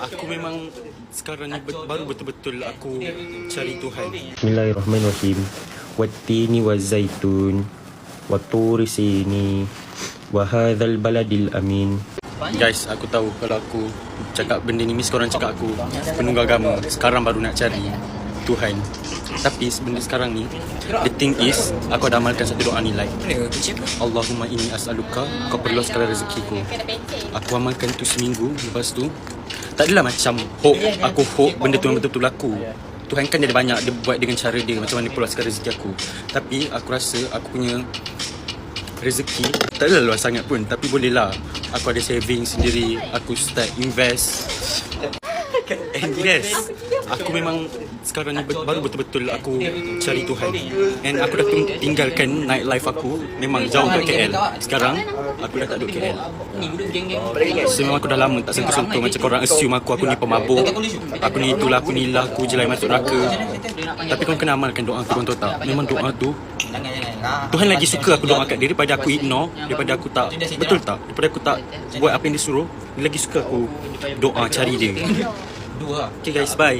Aku memang sekarang ni baru betul-betul aku cari Tuhan. Bismillahirrahmanirrahim. Wattini wazzaitun watturi sini wa hadzal baladil amin. Guys, aku tahu kalau aku cakap benda ni, korang cakap aku penunggu agama. Sekarang baru nak cari Tuhan. Tapi benda sekarang ni, the thing is, aku ada amalkan satu doa ni, like Allahumma inni as'aluka, kau perlu segala rezekiku. Aku amalkan tu seminggu. Lepas tu tak adalah macam hope, aku hope benda tu betul-betul laku. Tuhan kan dia ada banyak, dia buat dengan cara dia, macam mana perlu segala rezeki aku. Tapi aku rasa aku punya rezeki tak adalah luas sangat pun, tapi bolehlah. Aku ada saving sendiri, aku start invest. And yes, aku memang sekarang ni baru betul-betul aku cari Tuhan. And aku dah tinggalkan night life aku, memang jauh ke KL. Sekarang aku dah tak duduk KL. So memang aku dah lama tak sentuh-sentuh. Macam korang assume aku ni pemabuk, aku ni itulah, aku ni lah, aku je lah yang masuk neraka. Tapi korang kena amalkan doa aku, korang tahu tak? Memang doa tu Tuhan lagi suka aku doa kat dia daripada aku ignore, daripada aku tak, betul tak? Daripada aku tak buat apa yang dia suruh, dia lagi suka aku doa cari dia. Okay guys, bye.